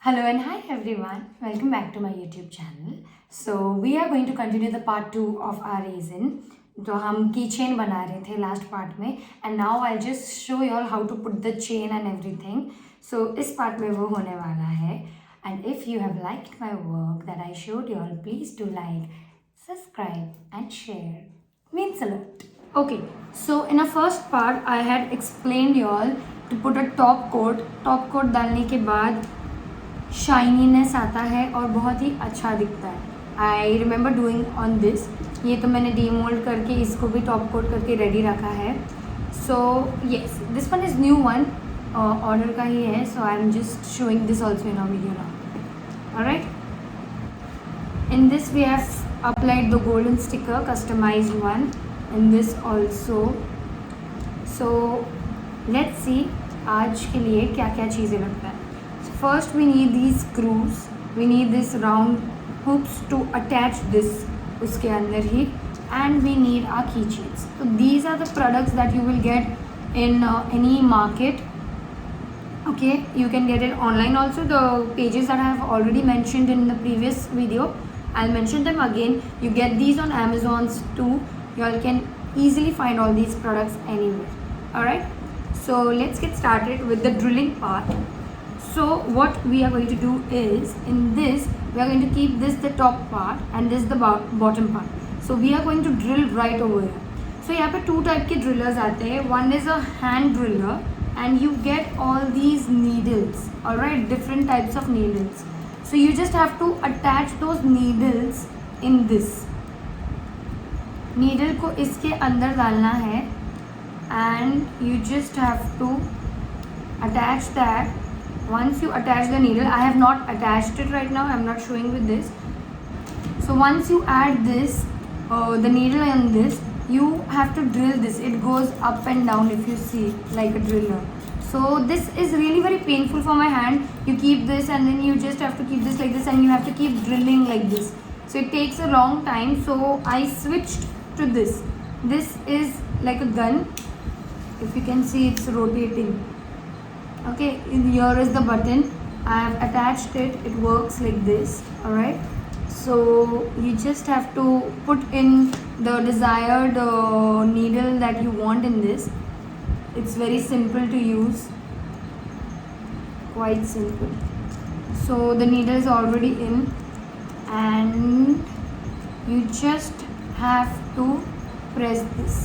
Hello and hi everyone, welcome back to my YouTube channel. So we are going to continue the part 2 of our resin. तो हम की chain बना रहे थे last part में and now I just show you all how to put the chain and everything. So इस part में वो होने वाला है. And if you have liked my work that I showed you all, please do like, subscribe and share. Means a lot. Okay, so in a first part I had explained you all to put a top coat. Top coat डालने के बाद शाइनीनेस आता है और बहुत ही अच्छा दिखता है. I remember doing on this. ये तो मैंने डीमोल्ड करके इसको भी टॉप कोट करके रेडी रखा है. So yes, this one is new one, order का ही है. So I am just showing this also in a video now. Alright, in this we have applied the golden sticker, customized one in this also. So let's see आज के लिए क्या क्या चीज़ें लगता है. First we need these screws, we need this round hooks to attach this उसके अंदर ही, and we need our keychains. So these are the products that you will get in any market. Okay, you can get it online also. The pages that I have already mentioned in the previous video, I'll mention them again. You get these on Amazon's too. You all can easily find all these products anywhere. Alright, so let's get started with the drilling part. So what we are going to do is, in this we are going to keep this the top part and this the bottom part. So we are going to drill right over here. So यहाँ पे two type के drillers आते हैं. One is a hand driller and you get all these needles. Alright, different types of needles. So you just have to attach those needles in this. Needle को इसके अंदर डालना है and you just have to attach that. Once you attach the needle, I have not attached it right now, I am not showing with this. So once you add this, the needle and this, you have to drill this. It goes up and down if you see, like a driller. So this is really very painful for my hand. You keep this and then you just have to keep this like this and you have to keep drilling like this. So it takes a long time. So I switched to this. This is like a gun. If you can see, it's rotating. Okay, here is the button. I have attached it. It works like this. Alright, so you just have to put in the desired needle that you want in this. It's very simple to use, quite simple. So the needle is already in and you just have to press this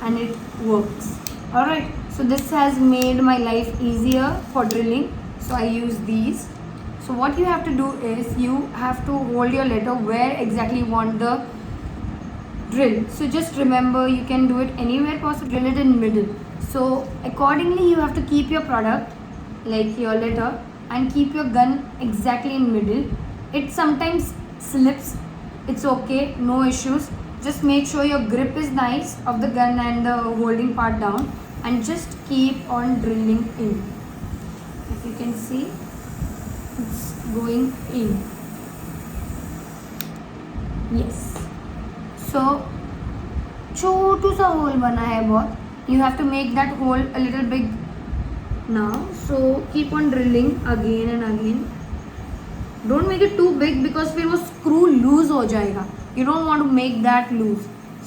and it works. Alright, so this has made my life easier for drilling, so I use these. So what you have to do is you have to hold your letter where exactly you want the drill. So just remember, you can do it anywhere possible. Drill it in middle. So accordingly you have to keep your product like your letter and keep your gun exactly in middle. It sometimes slips, it's okay, no issues. Just make sure your grip is nice of the gun and the holding part down, and just keep on drilling in. If you can see, it's going in. Yes. So छोटू सा whole बना है बहुत. You have to make that hole a little big now. So keep on drilling again and again. Don't make it too big because फिर वो screw loose हो जाएगा. You don't want to make that loose.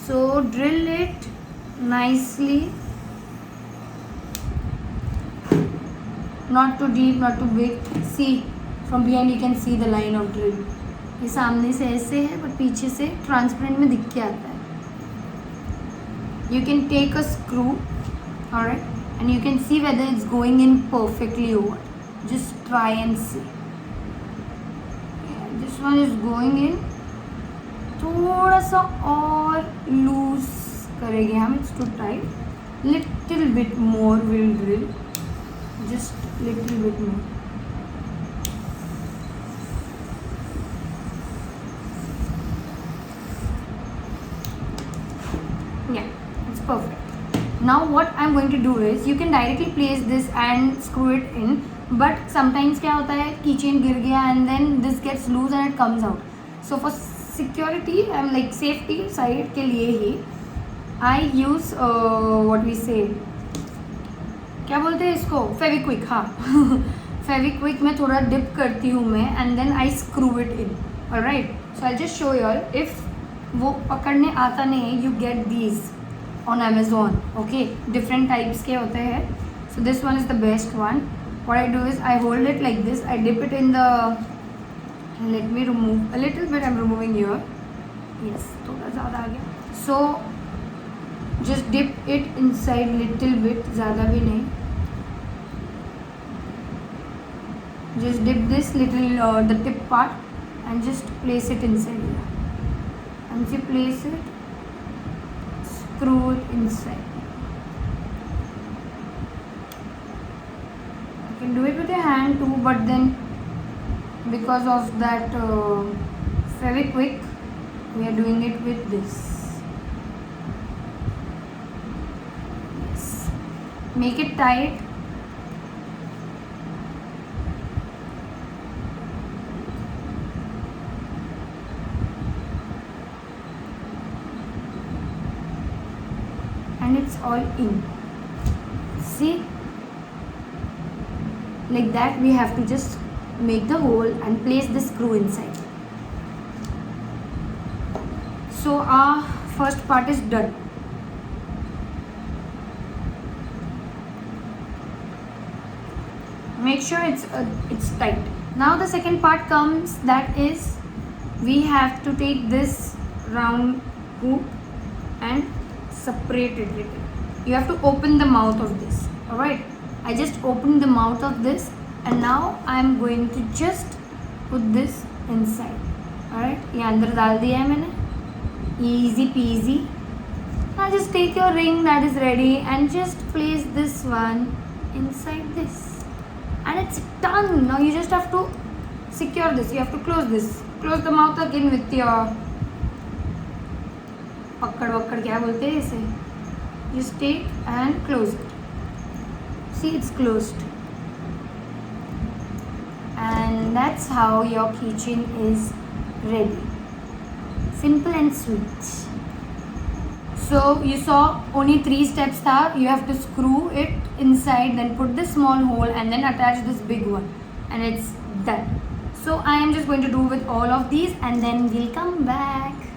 So drill it nicely. Not too deep, not too big. See, from behind you can see the line of drill. ये सामने से ऐसे है but पीछे से ट्रांसपेरेंट में दिख के आता है. You can take a screw, alright, and you can see whether it's going in perfectly or what. Just try and see. Yeah, this one is going in. थोड़ा सा और लूज करेंगे हम. It's too tight. Little bit more will drill. Just little bit more. Yeah, it's perfect. Now what I'm going to do is, you can directly place this and screw it in, but sometimes क्या होता है, keychain गिर गया and then this gets loose and it comes out. So for security and like safety side के लिए ही I use what we say, क्या बोलते हैं इसको, फेविक्विक. हाँ फेविक्विक में थोड़ा डिप करती हूँ मैं and then I screw it in. Alright, so I just show you all. If वो पकड़ने आता नहीं है, you get these on Amazon. Okay, different types के होते हैं. So this one is the best one. What I do is I hold it like this, I dip it in the, let me remove a little bit. I am removing your, yes, थोड़ा ज़्यादा आ गया. सो just dip it inside little bit, ज़्यादा भी नहीं. Just dip this little the tip part and just place it inside here. Once you place it, screw it inside. You can do it with your hand too, but then because of that Fevikwik, we are doing it with this. Yes. Make it tight. And it's all in. See, like that we have to just make the hole and place the screw inside. So our first part is done. Make sure it's tight. Now the second part comes, that is we have to take this round hoop and separate it little. You have to open the mouth of this. Alright, I just opened the mouth of this and now I am going to just put this inside. Alright, ये अंदर डाल दिया है मैंने. Easy peasy. Now just take your ring that is ready and just place this one inside this. And it's done. Now you just have to secure this. You have to close this. Close the mouth again with your पकड़ वक्कड़ क्या बोलते हैं इसे. Just take and close it. See, it's closed. And that's how your keychain is ready. Simple and sweet. So you saw only 3 steps tha. You have to screw it inside, then put this small hole and then attach this big one, and it's done. So I am just going to do with all of these and then we'll come back.